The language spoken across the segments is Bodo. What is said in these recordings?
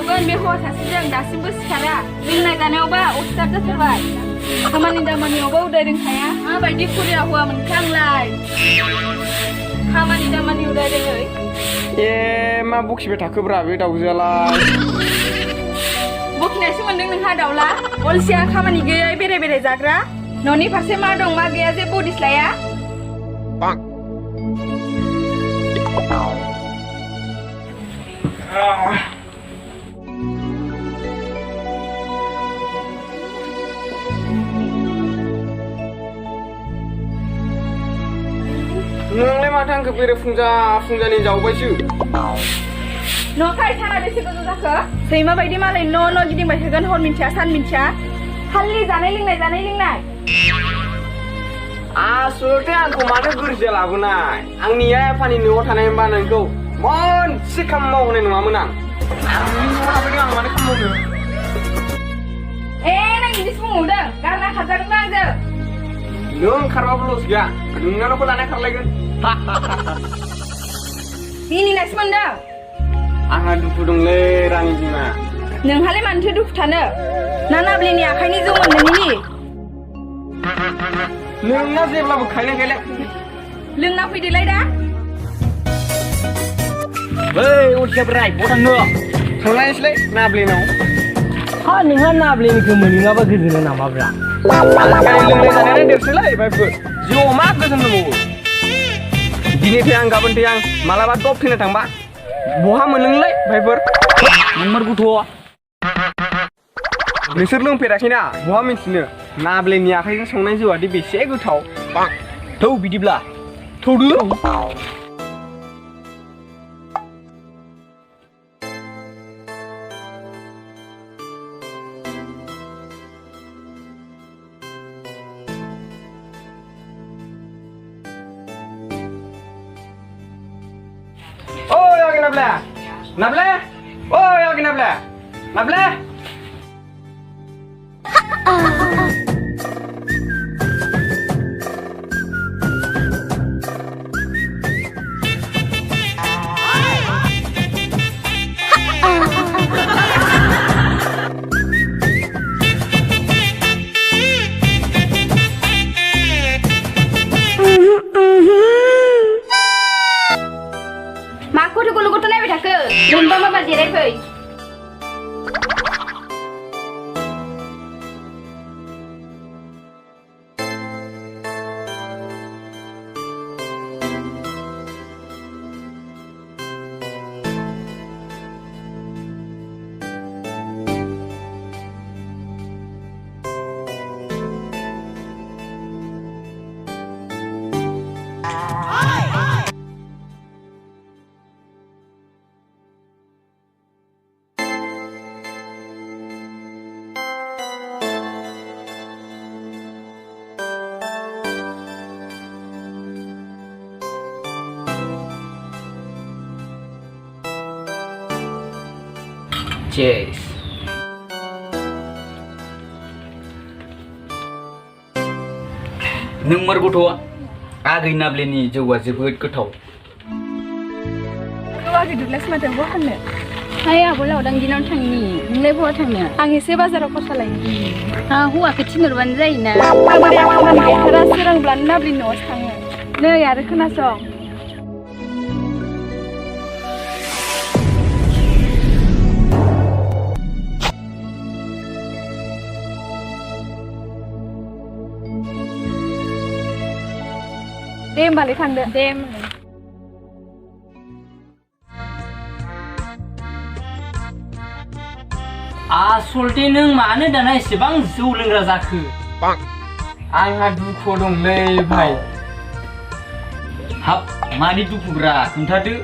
सावगोन बे हौवा सासेजों दासिमबो सिखारा लोंनाय जानायावबा अस्थाद जाथारबाय खामानि दामानियावबो उदाय रोंखाया माबायदि खुरिया हौवा मोनखो आंलाय खामानि दामानि उदाय रोङै मा बखिबाय थाखोब्रा बे दाउजोआलाय बखिनायसो मोनदों नोंहा दाउला अलसिया खामानि गैयै बेरे बेरे जाग्रा न'नि फारसे मा दं मा गैया जेबो उदिस लाया नोंलाय माथो आंखौ बेरे फुंजानि जावबायसो न'खाय साना बेसे गोजौ जाखो सैमा बायदि मालाय न' गिदिंबाय थागोन हर मिन्थिया सान मिन्थिया खालि जानाय लोंनाय आसलथे आंखौ माथो गोरजिया लाबोनाय आंनि आइ आफानि न'आव थानाय होनबा नोंखौ मोनसे खामानि मावहोनाय नङामोन आं माबायदि आं मानो खामानि मावनो नों बिदिसो बुंहरदों गारना खारजागोन ना आंजों नों खारबाबो लस गैया नोंनावबो लानाय खारलायगोन मिनिनायसो मोनदों आंहा दुखु दंलै रानि बिमा नोंहालाय मानोथो दुखु थानो ना नाब्लिनि आखाइनि जौमोन नोंनि नोंना जेब्लाबो खायलें लोंना फैदोलाय दा अलसिया बोराय बहा थांनो थांलायनोसैलै नाब्लिनाव नोंहा नाब्लिनिखौ मोनोङाबा गोजोनो नामाब्रा लोंनाय जानायानो देरसैलै भाइफोर जिउआव मा गोजोन दंबावो दिनै फै आं गाबोन फै आं मालाबा टप थैनो थांबा बहा मोनलोंलै भाइफोर नोंमार गथ' नोंसोर लोंफेराखैना बहा मिन्थिनो नाब्लेनि आखाइजों संनाय जौआदि बेसे गोथाव थौ बिदिब्ला थौदो Nable! Oh, yagi Nable! Nable! Lumba mama jirai fai. Cheers. नोंमार गथ'आ आगै नाब्लेनि जौआ जोबोद गोथाव आगै दुब्लासो माथो बहा थांनो हाय आब' लावदां दिनाव थांनि नोंलाय बहा थांनो आं एसे बाजाराव खरसा लायनि हौवाखौ थिनहरबानो जायोना आं खामानि गैथारा सोरांब्लानो नाब्लिनि न'आवसो थाङो नै आरो खोनासं दे होमबालाय थांदो दे आसलथे नों मानो दाना एसेबां जौ लोंग्रा जाखो आंहा दुखु दंलै भाइ हाब मानि दुखुब्रा खोन्थादो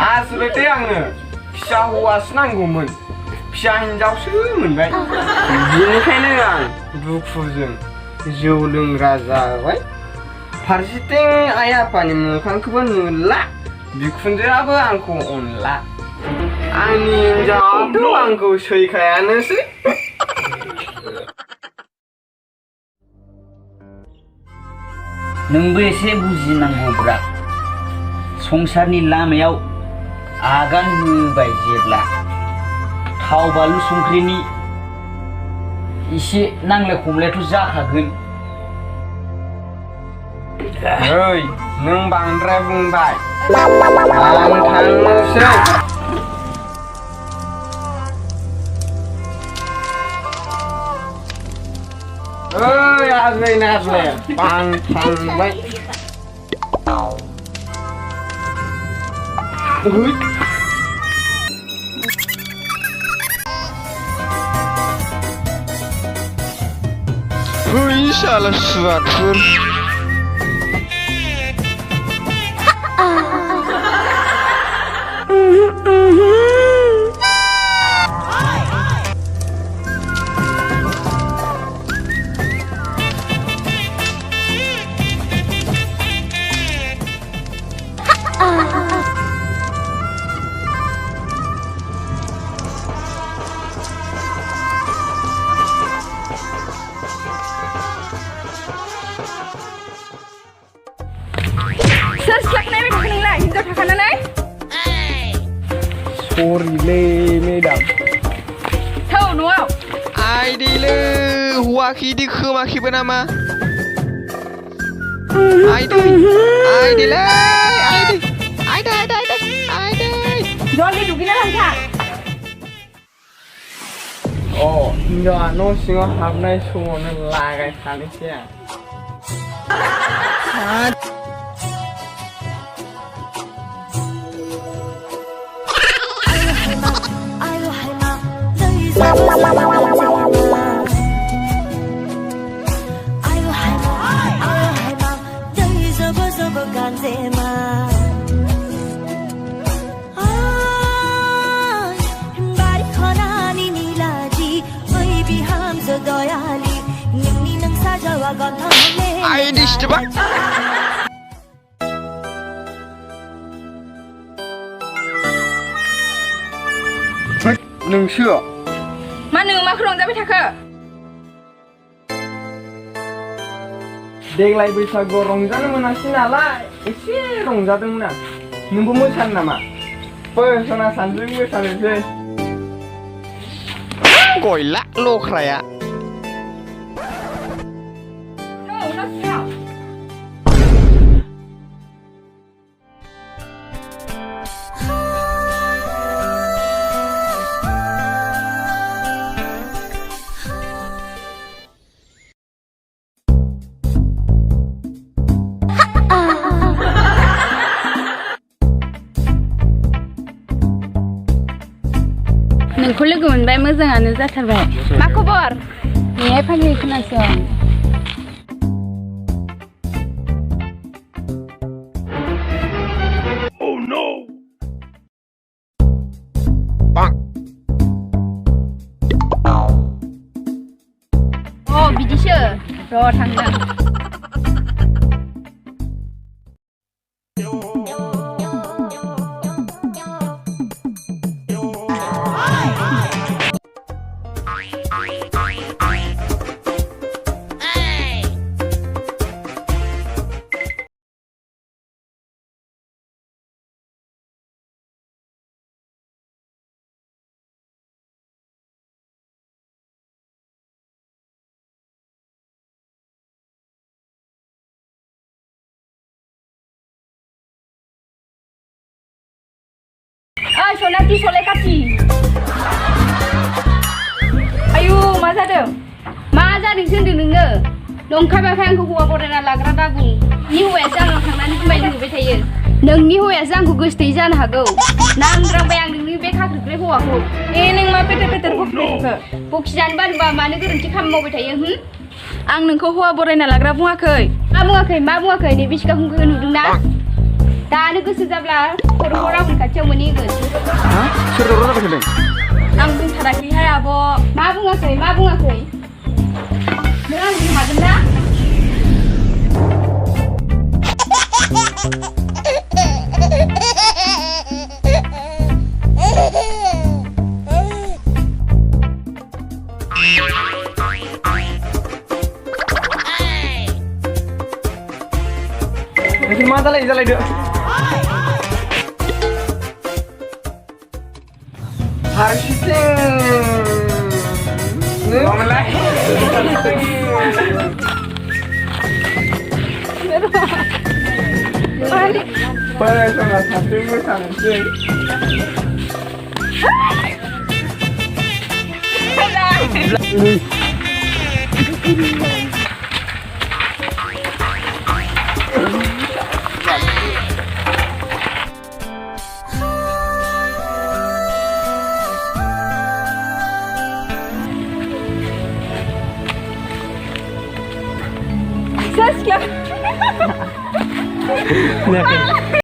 आसलथे आंनो फिसा हौवासो नांगौमोन फिसा हिनजावसो मोनबाय बेनिखायनो आं दुखुजों जौ लोंग्रा जाबाय फारसेथिं आइ आफानि मोखांखौबो नुला बिखुनजोआबो आंखौ अनला आंनि हिनजावाथ' आंखौ सैखायानोसै नोंबो एसे बुजिनांगौब्रा संसारनि लामायाव आगान होबाय जेब्ला थाव बानलु संख्रिनि एसे नांलाय खमलायथ' जाखागोन। ओइ नों बांद्राय बुंबाय आं थांनोसै। ओइ आगै नाजले आं थांबाय। साला सुवादफोर सोर सिख्लाखौ नायबाय थाखो नोंलाय हिनजाव थाखानानै? सरिलै मेडाम। थौ न'आव आइदैलै हौवाखै इदि खोमाखैबो नामा? आइदै आइदैलै आइदै आइदै आइदै आइदै जल्दि दुगैना थांखा। हिनजावा न' सिङाव हाबनाय समावनो लागायखानोसै आं। आइदै सिथोबा नोंसो मा नों माखौ रंजाबाय थाखो? देग्लाय बैसागुआव रंजानो मोनासै नालाय एसे रंजादोंमोन आं। नोंबो मोसानो नामा? फै सना सानजों मोसानोसै। गयला लख्राया नोंखौ लोगो मोनबाय मोजाङानो जाथारबाय। मा खबर? नेहाय फाग्लि खोनासं। बिदिसो र' थांनो। सनाथि सलायखाथि। आयु मा जादों? मा जादोंसो होनदों नोङो? नंखायबाखाय आंखौ हौवा बरायना लाग्रा दाबुं। नोंनि हौवायासो आंनाव थांनानै जुमाय लोंहैबाय थायो। नोंनि हौवायासो आंखौ गोसोथोयै जानो हागौ। नांद्रांबाय आं नोंनि बे खाख्रिख्राय हौवाखौ। नों मा पेटेर पेटेर बखिखो? बखिजानो बानोबा मानो गोरोन्थि खामानि मावबाय थायो? आं नोंखौ हौवा बरायना लाग्रा बुङाखै। मा बुङाखै? मा बुङाखै? नै बिसिखा हुंखो नुदोंना? दानो गोसो जाब्ला खर'खौ रावनि खाथियाव मोनहैगोन। सोर दावराव जाबाय थादों? आं बुंथाराखैहाय आब'। मा बुङाखै? मा बुङाखै? नों आं बुंनो हागोन ना? मा जालायदो? हारसिं नङामोनलाय फरायसंना साबसिन मोसानोसै Saskia.